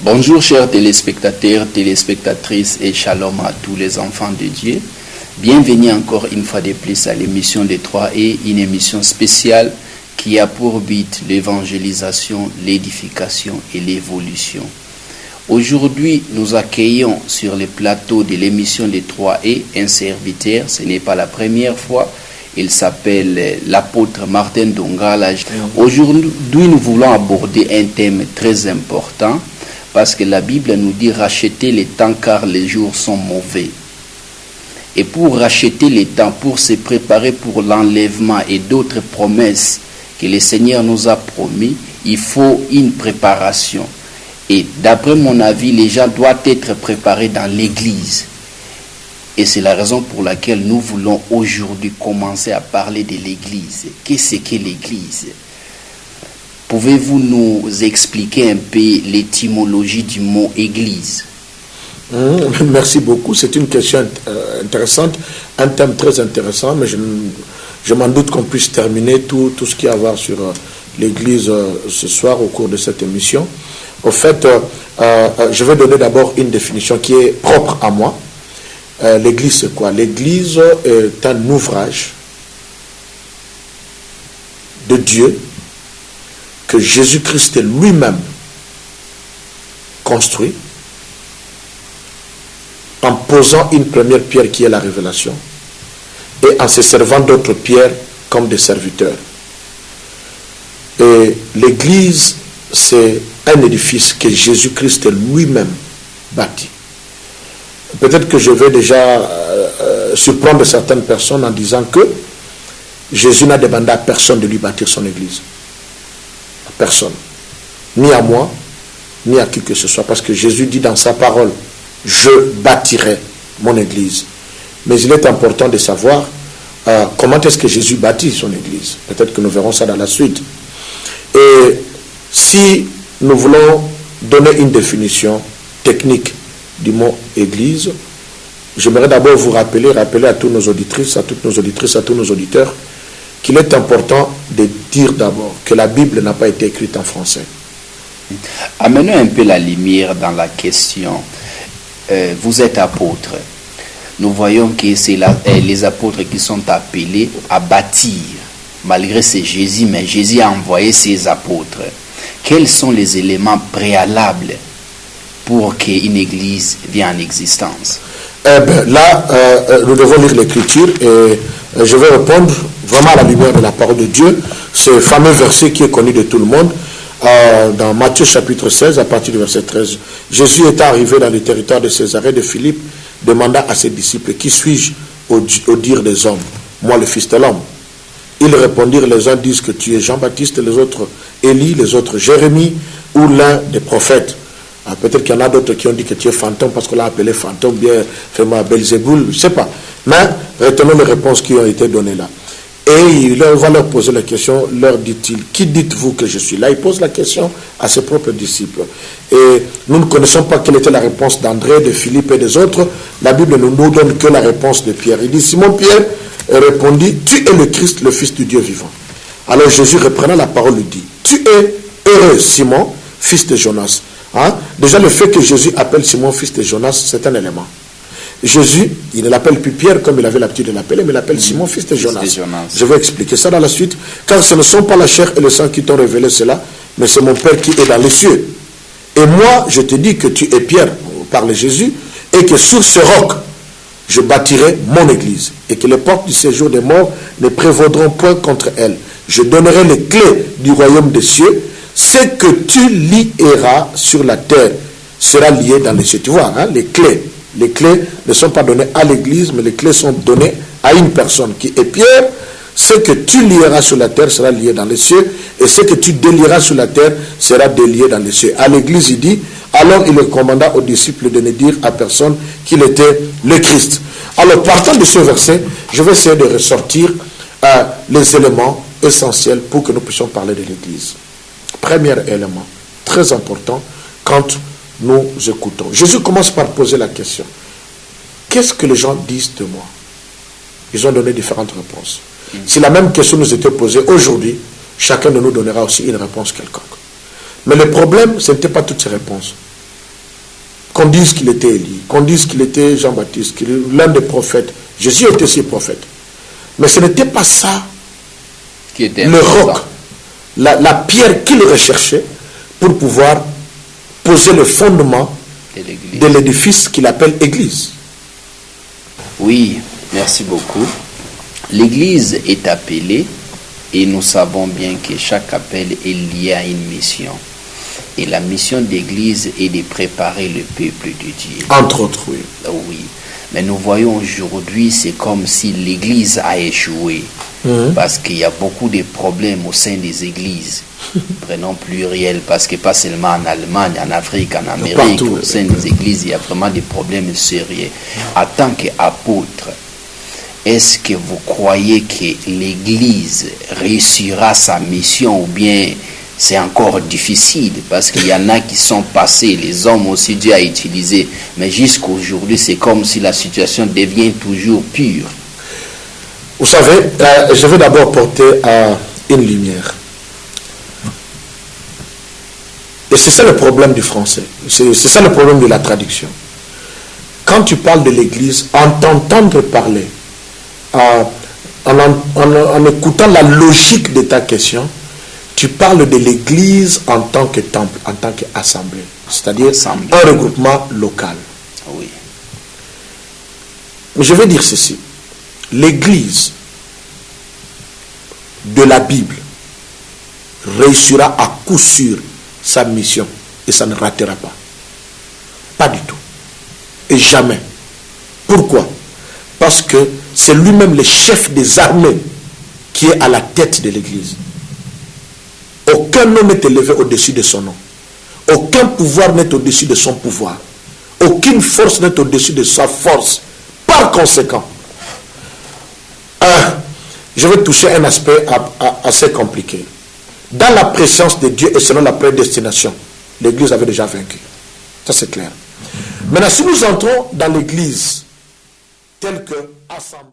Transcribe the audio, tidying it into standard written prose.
Bonjour chers téléspectateurs, téléspectatrices et shalom à tous les enfants de Dieu. Bienvenue encore une fois de plus à l'émission des 3E, une émission spéciale qui a pour but l'évangélisation, l'édification et l'évolution. Aujourd'hui, nous accueillons sur le plateau de l'émission des 3E un serviteur, ce n'est pas la première fois. Il s'appelle l'apôtre Martin Dongala. Aujourd'hui, nous voulons aborder un thème très important. Parce que la Bible nous dit racheter les temps car les jours sont mauvais. Et pour racheter les temps, pour se préparer pour l'enlèvement et d'autres promesses que le Seigneur nous a promis, il faut une préparation. Et d'après mon avis, les gens doivent être préparés dans l'église. Et c'est la raison pour laquelle nous voulons aujourd'hui commencer à parler de l'église. Qu'est-ce que l'église ? Pouvez-vous nous expliquer un peu l'étymologie du mot église? Merci beaucoup. C'est une question intéressante, un thème très intéressant, mais je m'en doute qu'on puisse terminer tout ce qu'il y a à voir sur l'église ce soir au cours de cette émission. Au fait, je vais donner d'abord une définition qui est propre à moi. L'église, c'est quoi? L'église est un ouvrage de Dieu que Jésus-Christ lui-même construit en posant une première pierre qui est la révélation et en se servant d'autres pierres comme des serviteurs. Et l'église, c'est un édifice que Jésus-Christ lui-même bâtit. Peut-être que je vais déjà surprendre certaines personnes en disant que Jésus n'a demandé à personne de lui bâtir son église. Personne, ni à moi, ni à qui que ce soit, parce que Jésus dit dans sa parole, je bâtirai mon église. Mais il est important de savoir comment est-ce que Jésus bâtit son église. Peut-être que nous verrons ça dans la suite. Et si nous voulons donner une définition technique du mot église, j'aimerais d'abord vous rappeler à tous nos auditrices, à toutes nos auditrices, à tous nos auditeurs, qu'il est important de dire d'abord que la Bible n'a pas été écrite en français. Amenons un peu la lumière dans la question. Vous êtes apôtre. Nous voyons que c'est les apôtres qui sont appelés à bâtir. Malgré c'est Jésus, mais Jésus a envoyé ses apôtres. Quels sont les éléments préalables pour qu'une église vienne en existence? Nous devons lire l'écriture et je vais répondre vraiment à la lumière de la parole de Dieu, ce fameux verset qui est connu de tout le monde, dans Matthieu chapitre 16, à partir du verset 13. Jésus est arrivé dans le territoire de Césarée de Philippe, demanda à ses disciples, qui suis-je au dire des hommes? Moi, le Fils de l'homme. Ils répondirent, les uns disent que tu es Jean-Baptiste, les autres Élie, les autres Jérémie, ou l'un des prophètes. Peut-être qu'il y en a d'autres qui ont dit que tu es fantôme parce qu'on l'a appelé fantôme, bien vraiment Belzéboul, je ne sais pas. Mais retenons les réponses qui ont été données là. Et il va leur poser la question, leur dit-il, qui dites-vous que je suis? Là, il pose la question à ses propres disciples. Et nous ne connaissons pas quelle était la réponse d'André, de Philippe et des autres. La Bible ne nous donne que la réponse de Pierre. Il dit, Simon-Pierre répondit, tu es le Christ, le Fils du Dieu vivant. Alors Jésus, reprenant la parole, lui dit, tu es heureux, Simon, fils de Jonas. Déjà, le fait que Jésus appelle Simon fils de Jonas, c'est un élément. Jésus, il ne l'appelle plus Pierre comme il avait l'habitude de l'appeler, mais il l'appelle Simon fils de Jonas. Je vais expliquer ça dans la suite. Car ce ne sont pas la chair et le sang qui t'ont révélé cela, mais c'est mon Père qui est dans les cieux. Et moi, je te dis que tu es Pierre, parle Jésus, et que sur ce roc, je bâtirai mon église, et que les portes du séjour des morts ne prévaudront point contre elle. Je donnerai les clés du royaume des cieux. Ce que tu lieras sur la terre sera lié dans les cieux. Tu vois, les clés. Les clés ne sont pas données à l'église, mais les clés sont données à une personne qui est Pierre. ce que tu lieras sur la terre sera lié dans les cieux, et ce que tu délieras sur la terre sera délié dans les cieux. À l'église, il dit, alors il recommanda aux disciples de ne dire à personne qu'il était le Christ. Alors, partant de ce verset, je vais essayer de ressortir les éléments essentiels pour que nous puissions parler de l'église. Premier élément, très important, quand nous écoutons. Jésus commence par poser la question. Qu'est-ce que les gens disent de moi? Ils ont donné différentes réponses. Si la même question nous était posée aujourd'hui, chacun de nous donnera aussi une réponse quelconque. Mais le problème, ce n'était pas toutes ces réponses. Qu'on dise qu'il était Élie, qu'on dise qu'il était Jean-Baptiste, qu'il est l'un des prophètes. Jésus était aussi prophète. Mais ce n'était pas ça qui était le roc, la pierre qu'il recherchait pour pouvoir poser le fondement de l'édifice qu'il appelle Église. Oui, merci beaucoup. L'Église est appelée, et nous savons bien que chaque appel est lié à une mission. Et la mission d'Église est de préparer le peuple de Dieu. Entre autres, oui. Oui. Mais nous voyons aujourd'hui, c'est comme si l'Église a échoué. Parce qu'il y a beaucoup de problèmes au sein des églises. Prenons pluriel, parce que pas seulement en Allemagne, en Afrique, en Amérique, partout, au sein des églises, il y a vraiment des problèmes sérieux. En tant qu'apôtre, est-ce que vous croyez que l'Église réussira sa mission ou bien c'est encore difficile? Parce qu'il y en a qui sont passés, les hommes aussi Dieu a utilisé, mais jusqu'aujourd'hui c'est comme si la situation devient toujours pure. Vous savez, je vais d'abord porter une lumière. Et c'est ça le problème du français. C'est ça le problème de la traduction. Quand tu parles de l'Église, en t'entendre parler, en écoutant la logique de ta question, tu parles de l'Église en tant que temple, en tant qu'assemblée. C'est-à-dire un regroupement local. Oui. Mais je vais dire ceci. L'Église de la Bible réussira à coup sûr sa mission et ça ne ratera pas. Pas du tout. Et jamais. Pourquoi? Parce que c'est lui-même le chef des armées qui est à la tête de l'Église. Aucun nom n'est élevé au-dessus de son nom. Aucun pouvoir n'est au-dessus de son pouvoir. Aucune force n'est au-dessus de sa force. Par conséquent, je vais toucher un aspect assez compliqué. Dans la présence de Dieu et selon la prédestination, l'Église avait déjà vaincu. Ça c'est clair. Maintenant, si nous entrons dans l'Église telle que assemblée,